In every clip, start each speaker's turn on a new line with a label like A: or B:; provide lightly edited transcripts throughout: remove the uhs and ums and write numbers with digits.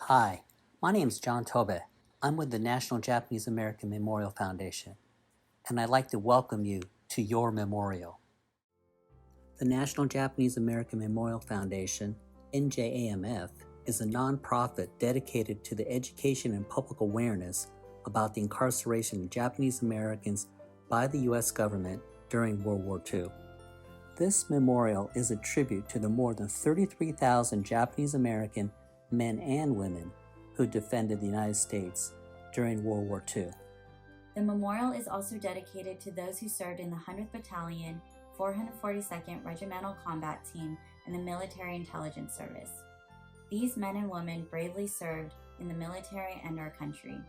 A: Hi, my name is John Tobe. I'm with the National Japanese American Memorial Foundation, and I'd like to welcome you to your memorial. The National Japanese American Memorial Foundation, NJAMF, is a nonprofit dedicated to the education and public awareness about the incarceration of Japanese Americans by the U.S. government during World War II. This memorial is a tribute to the more than 33,000 Japanese American men and women who defended the United States during World War II.
B: The memorial is also dedicated to those who served in the 100th Battalion, 442nd Regimental Combat Team, and the Military Intelligence Service. These men and women bravely served in the military and our country.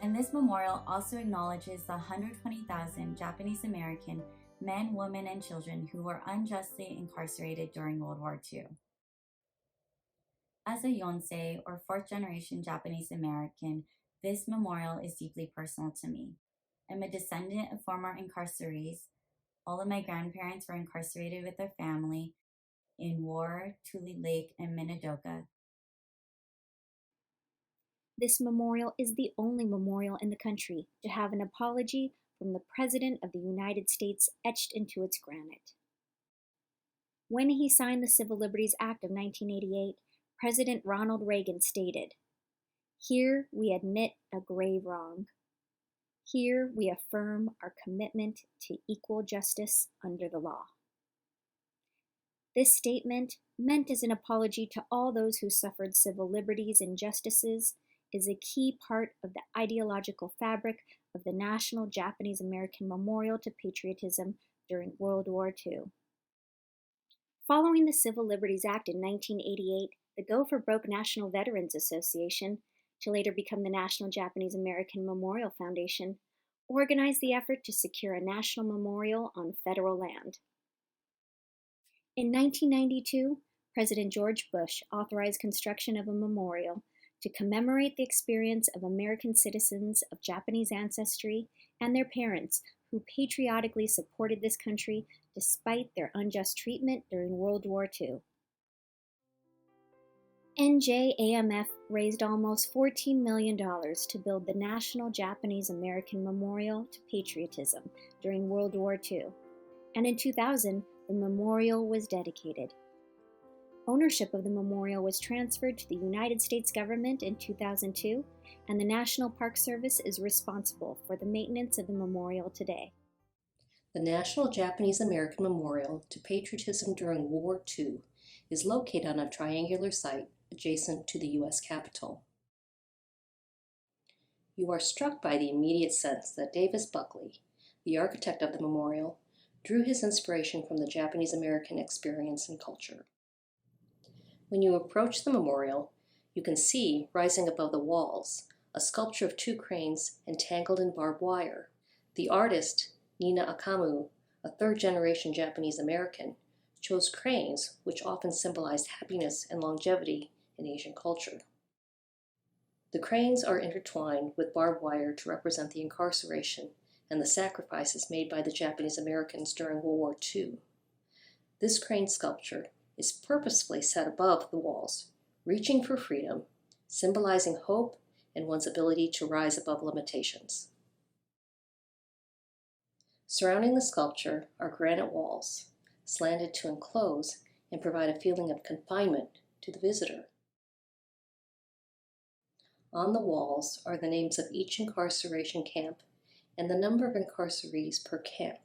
B: And this memorial also acknowledges the 120,000 Japanese American men, women, and children who were unjustly incarcerated during World War II. As a Yonsei, or fourth-generation Japanese American, this memorial is deeply personal to me. I'm a descendant of former incarcerees. All of my grandparents were incarcerated with their family in War, Tule Lake, and Minidoka.
C: This memorial is the only memorial in the country to have an apology from the President of the United States etched into its granite. When he signed the Civil Liberties Act of 1988, President Ronald Reagan stated, "Here we admit a grave wrong. Here we affirm our commitment to equal justice under the law." This statement, meant as an apology to all those who suffered civil liberties injustices, is a key part of the ideological fabric of the National Japanese American Memorial to Patriotism during World War II. Following the Civil Liberties Act in 1988, the Go for Broke National Veterans Association, to later become the National Japanese American Memorial Foundation, organized the effort to secure a national memorial on federal land. In 1992, President George Bush authorized construction of a memorial to commemorate the experience of American citizens of Japanese ancestry and their parents who patriotically supported this country despite their unjust treatment during World War II. NJAMF raised almost $14 million to build the National Japanese American Memorial to Patriotism during World War II, and in 2000, the memorial was dedicated. Ownership of the memorial was transferred to the United States government in 2002, and the National Park Service is responsible for the maintenance of the memorial today.
D: The National Japanese American Memorial to Patriotism during World War II is located on a triangular site adjacent to the U.S. Capitol. You are struck by the immediate sense that Davis Buckley, the architect of the memorial, drew his inspiration from the Japanese American experience and culture. When you approach the memorial, you can see, rising above the walls, a sculpture of two cranes entangled in barbed wire. The artist, Nina Akamu, a third-generation Japanese American, chose cranes which often symbolized happiness and longevity in Asian culture. The cranes are intertwined with barbed wire to represent the incarceration and the sacrifices made by the Japanese Americans during World War II. This crane sculpture is purposefully set above the walls, reaching for freedom, symbolizing hope and one's ability to rise above limitations. Surrounding the sculpture are granite walls, slanted to enclose and provide a feeling of confinement to the visitor. On the walls are the names of each incarceration camp and the number of incarcerees per camp.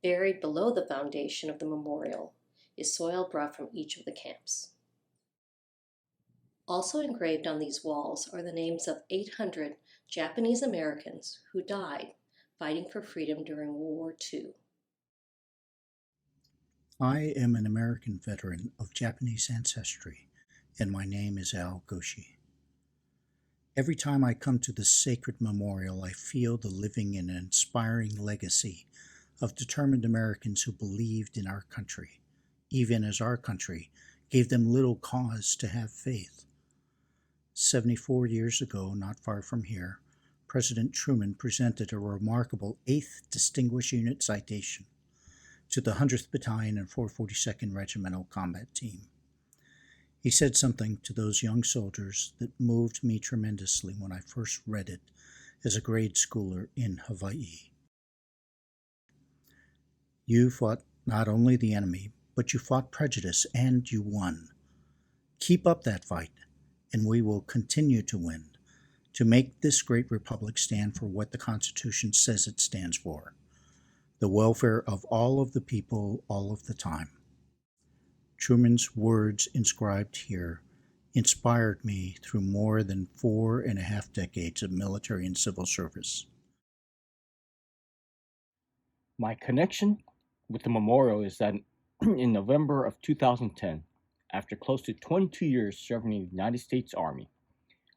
D: Buried below the foundation of the memorial is soil brought from each of the camps. Also engraved on these walls are the names of 800 Japanese Americans who died fighting for freedom during World War II.
E: I am an American veteran of Japanese ancestry, and my name is Al Goshi. Every time I come to this sacred memorial, I feel the living and inspiring legacy of determined Americans who believed in our country, even as our country gave them little cause to have faith. 74 years ago, not far from here, President Truman presented a remarkable 8th Distinguished Unit Citation to the 100th Battalion and 442nd Regimental Combat Team. He said something to those young soldiers that moved me tremendously when I first read it as a grade schooler in Hawaii. You fought not only the enemy, but you fought prejudice, and you won. Keep up that fight, and we will continue to win, to make this great republic stand for what the Constitution says it stands for, the welfare of all of the people all of the time. Truman's words inscribed here inspired me through more than 4.5 decades of military and civil service.
F: My connection with the memorial is that in November of 2010, after close to 22 years serving in the United States Army,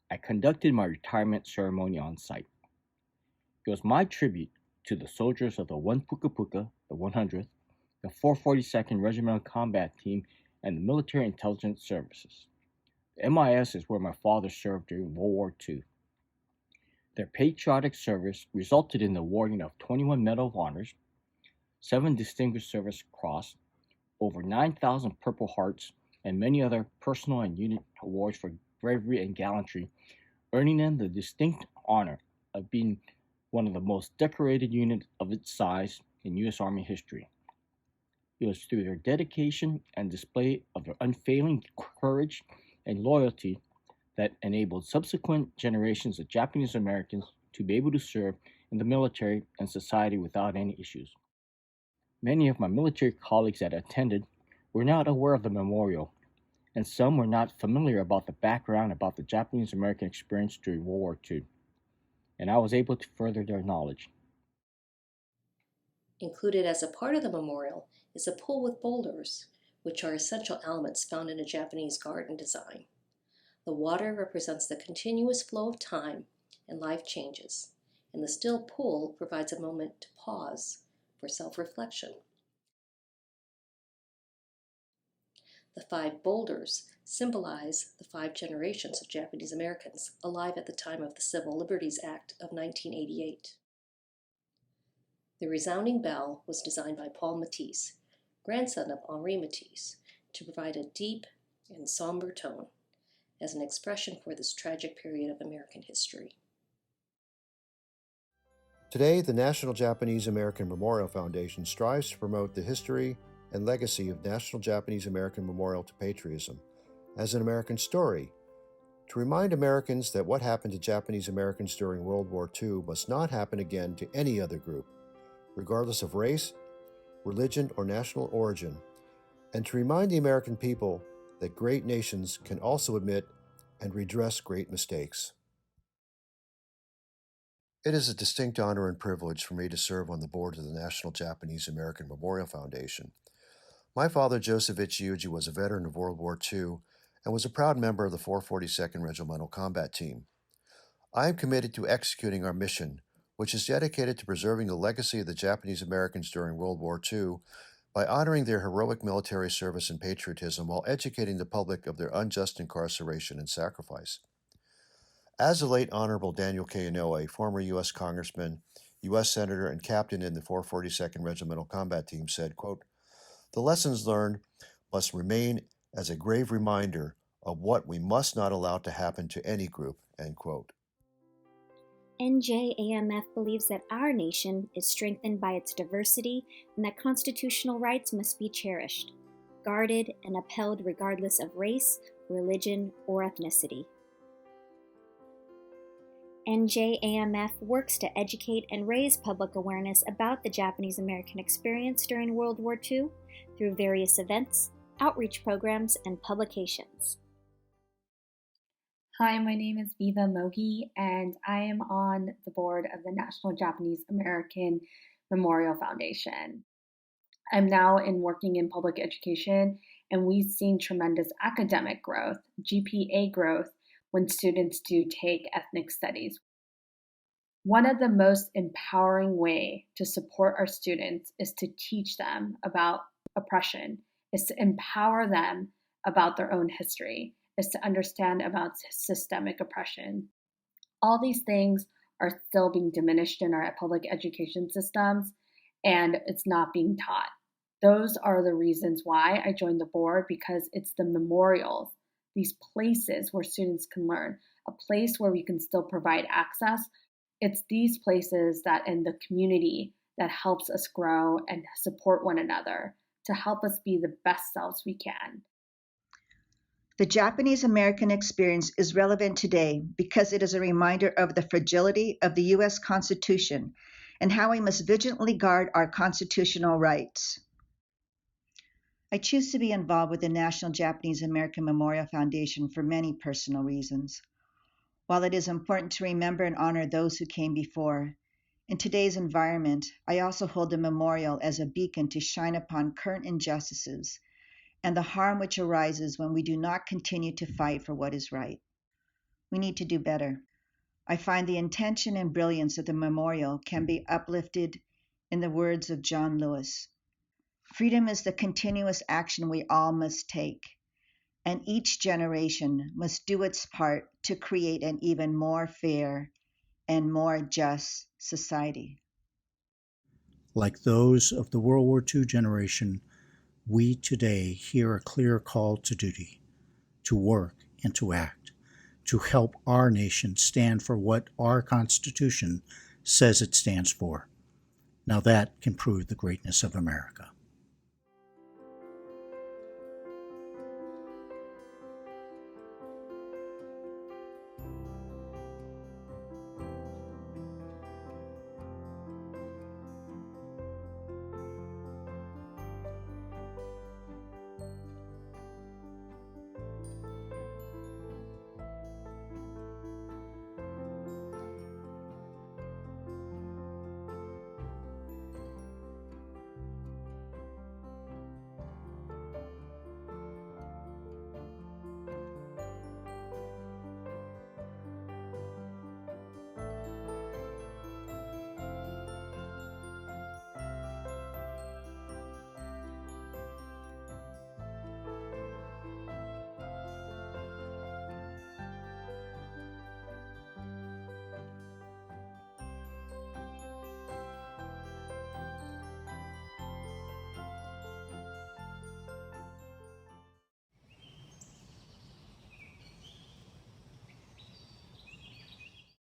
F: I conducted my retirement ceremony on site. It was my tribute to the soldiers of the 1 Puka Puka, the 100th, the 442nd Regimental Combat Team, and the Military Intelligence Services. The MIS is where my father served during World War II. Their patriotic service resulted in the awarding of 21 Medal of Honors, 7 Distinguished Service Cross, over 9,000 Purple Hearts, and many other personal and unit awards for bravery and gallantry, earning them the distinct honor of being one of the most decorated units of its size in U.S. Army history. It was through their dedication and display of their unfailing courage and loyalty that enabled subsequent generations of Japanese Americans to be able to serve in the military and society without any issues. Many of my military colleagues that attended were not aware of the memorial, and some were not familiar about the background about the Japanese American experience during World War II, and I was able to further their knowledge.
D: Included as a part of the memorial is a pool with boulders, which are essential elements found in a Japanese garden design. The water represents the continuous flow of time and life changes, and the still pool provides a moment to pause for self-reflection. The 5 boulders symbolize the 5 generations of Japanese Americans alive at the time of the Civil Liberties Act of 1988. The resounding bell was designed by Paul Matisse, grandson of Henri Matisse, to provide a deep and somber tone as an expression for this tragic period of American history.
G: Today, the National Japanese American Memorial Foundation strives to promote the history and legacy of National Japanese American Memorial to Patriotism as an American story, to remind Americans that what happened to Japanese Americans during World War II must not happen again to any other group, regardless of race, religion, or national origin, and to remind the American people that great nations can also admit and redress great mistakes. It is a distinct honor and privilege for me to serve on the board of the National Japanese American Memorial Foundation. My father, Joseph Ichiuji, was a veteran of World War II and was a proud member of the 442nd Regimental Combat Team. I am committed to executing our mission, which is dedicated to preserving the legacy of the Japanese Americans during World War II by honoring their heroic military service and patriotism while educating the public of their unjust incarceration and sacrifice. As the late Honorable Daniel K. Inouye, former U.S. Congressman, U.S. Senator, and captain in the 442nd Regimental Combat Team, said, quote, "The lessons learned must remain as a grave reminder of what we must not allow to happen to any group," end quote.
C: NJAMF believes that our nation is strengthened by its diversity and that constitutional rights must be cherished, guarded, and upheld regardless of race, religion, or ethnicity. NJAMF works to educate and raise public awareness about the Japanese American experience during World War II through various events, outreach programs, and publications.
H: Hi, my name is Viva Mogi, and I am on the board of the National Japanese American Memorial Foundation. I'm now working in public education, and we've seen tremendous academic growth, GPA growth, when students do take ethnic studies. One of the most empowering ways to support our students is to teach them about oppression, is to empower them about their own history, is to understand about systemic oppression. All these things are still being diminished in our public education systems, and it's not being taught. Those are the reasons why I joined the board, because it's the memorials these places where students can learn, a place where we can still provide access. It's these places that in the community that helps us grow and support one another to help us be the best selves we can.
I: The Japanese American experience is relevant today because it is a reminder of the fragility of the U.S. Constitution and how we must vigilantly guard our constitutional rights. I choose to be involved with the National Japanese American Memorial Foundation for many personal reasons. While it is important to remember and honor those who came before, in today's environment, I also hold the memorial as a beacon to shine upon current injustices and the harm which arises when we do not continue to fight for what is right. We need to do better. I find the intention and brilliance of the memorial can be uplifted in the words of John Lewis. Freedom is the continuous action we all must take, and each generation must do its part to create an even more fair and more just society.
E: Like those of the World War II generation, we today hear a clear call to duty, to work and to act, to help our nation stand for what our Constitution says it stands for. Now that can prove the greatness of America.